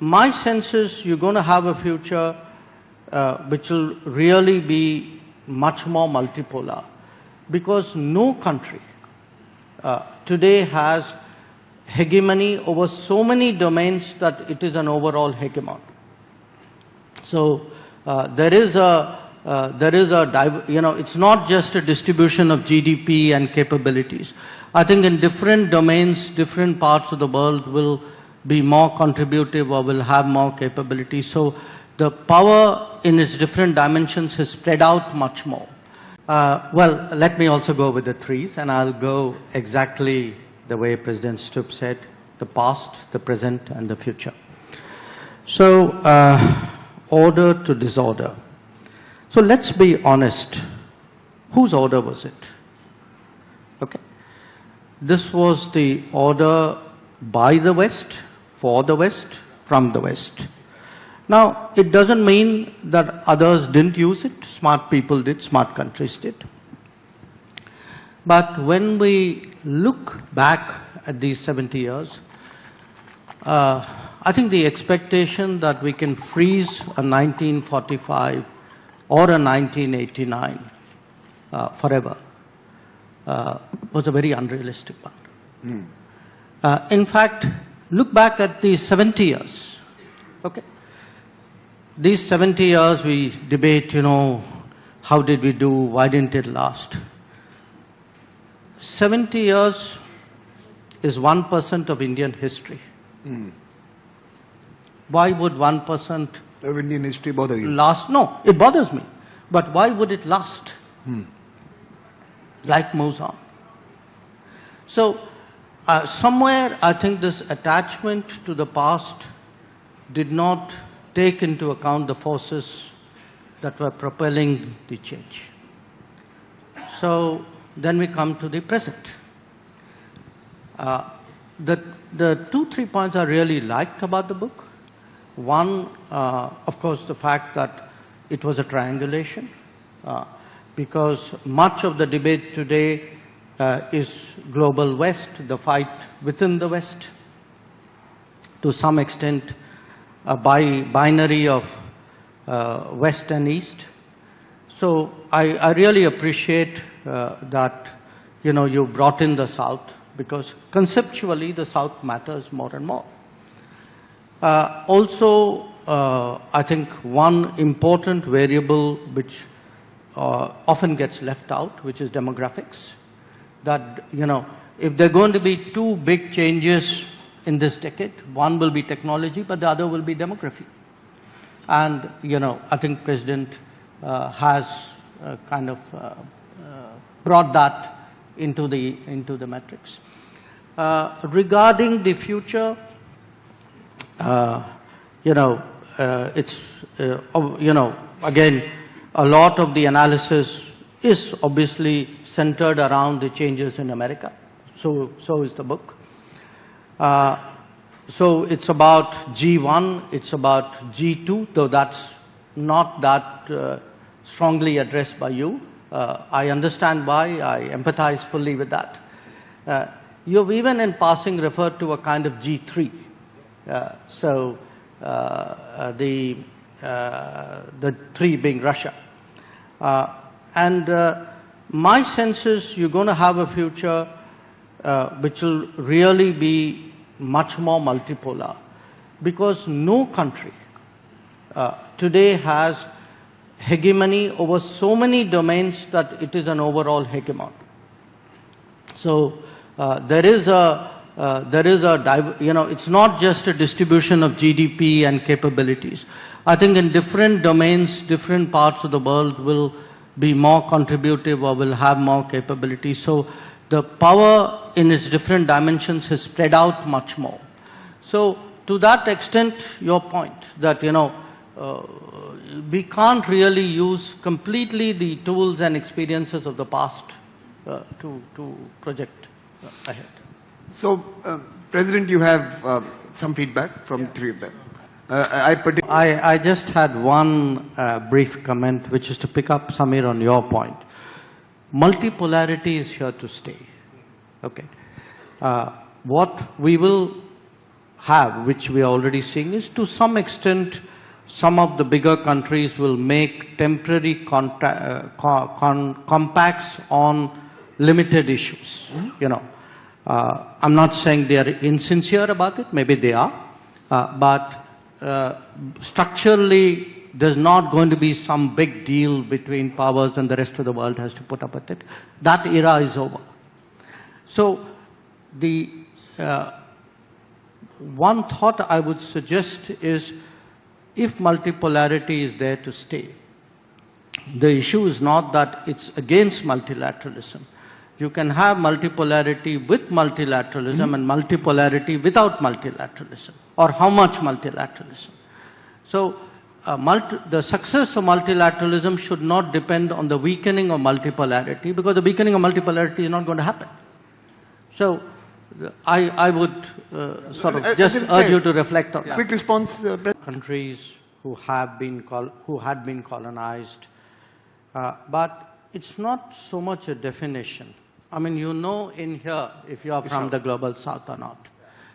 my sense is you're going to have a future which will really be much more multipolar, because no country today has hegemony over so many domains that it is an overall hegemon. So there is a it's not just a distribution of GDP and capabilities. I think in different domains, different parts of the world will be more contributive or will have more capabilities. So the power in its different dimensions is spread out much more. Well, let me also go with the threes, and I'll go exactly the way President Stubb said: the past, the present, and the future. So, order to disorder. So let's be honest. Whose order was it? Okay. This was the order by the West, for the West, from the West. Now, it doesn't mean that others didn't use it. Smart people did, smart countries did. But when we look back at these 70 years, I think the expectation that we can freeze a 1945 or a 1989 forever was a very unrealistic one. In fact, look back at these 70 years. Okay. These 70 years we debate, how did we do, why didn't it last? 70 years is 1% of Indian history. Why would 1% of Indian history bother you? Last? No, it bothers me. But why would it last? Life moves on. So, somewhere I think this attachment to the past did not take into account the forces that were propelling the change. So, then we come to the present. The 2-3 points I really liked about the book. One, of course, the fact that it was a triangulation, because much of the debate today is global West, the fight within the West, to some extent a binary of West and East. So I really appreciate that you brought in the South, because conceptually the South matters more and more. Also, I think one important variable which often gets left out, which is demographics. That, if there are going to be two big changes in this decade, one will be technology, but the other will be demography. And, I think President has kind of brought that into the metrics. Regarding the future, it's, again, a lot of the analysis is obviously centered around the changes in America. So is the book. So it's about G1, it's about G2, though that's not that strongly addressed by you. I understand why, I empathize fully with that. You've even in passing referred to a kind of G3. The three being Russia. My sense is you're going to have a future which will really be much more multipolar, because no country today has hegemony over so many domains that it is an overall hegemon. So it's not just a distribution of GDP and capabilities. I think in different domains, different parts of the world will be more contributive or will have more capabilities. So the power in its different dimensions is spread out much more. So to that extent, your point that, we can't really use completely the tools and experiences of the past to project ahead. So, President, you have some feedback from three of them. I just had one brief comment, which is to pick up, Samir, on your point. Multipolarity is here to stay. Okay. What we will have, which we are already seeing, is to some extent some of the bigger countries will make temporary compacts on limited issues. You know, I'm not saying they are insincere about it, maybe they are, but structurally there's not going to be some big deal between powers and the rest of the world has to put up with it. That era is over. So the one thought I would suggest is, if multipolarity is there to stay, the issue is not that it's against multilateralism. You can have multipolarity with multilateralism and multipolarity without multilateralism, or how much multilateralism. So the success of multilateralism should not depend on the weakening of multipolarity, because the weakening of multipolarity is not going to happen. So I would sort of just urge you to reflect on that. Quick response. Countries who had been colonized, but it's not so much a definition. I mean, you know, in here, if you are from the global south or not,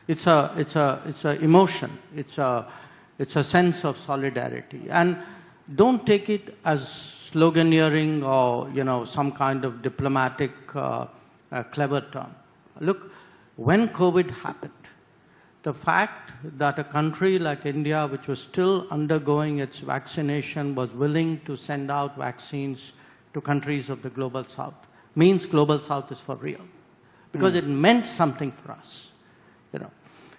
it's a emotion. It's a sense of solidarity, and don't take it as sloganeering or, you know, some kind of diplomatic clever term. Look, when COVID happened, the fact that a country like India, which was still undergoing its vaccination, was willing to send out vaccines to countries of the global south means global south is for real, because it meant something for us, you know.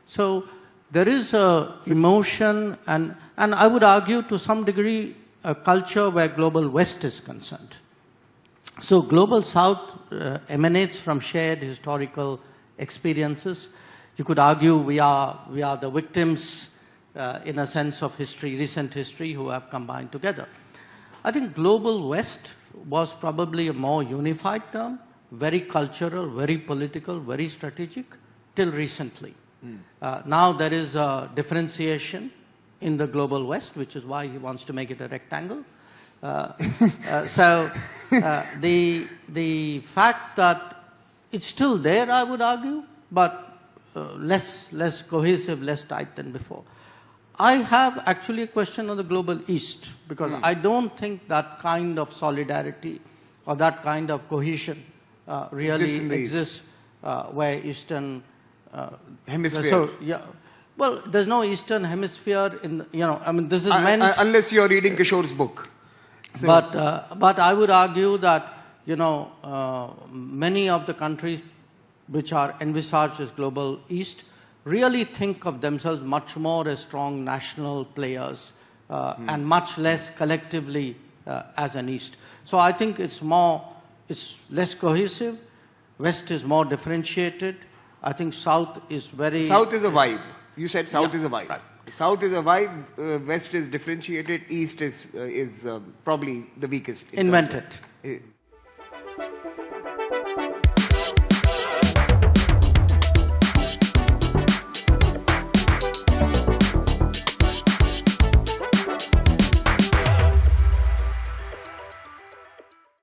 So there is a emotion, and I would argue to some degree a culture where global west is concerned. So global south emanates from shared historical experiences. You could argue we are the victims in a sense of history, recent history, who have combined together. I think global west was probably a more unified term, very cultural, very political, very strategic, till recently. Now there is a differentiation in the global west, which is why he wants to make it a rectangle. So the fact that it's still there, I would argue, but less cohesive, less tight than before. I have actually a question on the global east, because I don't think that kind of solidarity or that kind of cohesion really exists where Eastern hemisphere. So, yeah. Well, there's no Eastern hemisphere in, you know, I mean, this is meant... unless you're reading Kishore's book. So. But I would argue that, you know, many of the countries which are envisaged as global east really think of themselves much more as strong national players and much less collectively as an east. So I think it's less cohesive. West is more differentiated. I think south is very... South is a vibe. You said south is a vibe. Right. South is a vibe, west is differentiated, east is probably the weakest. Invented.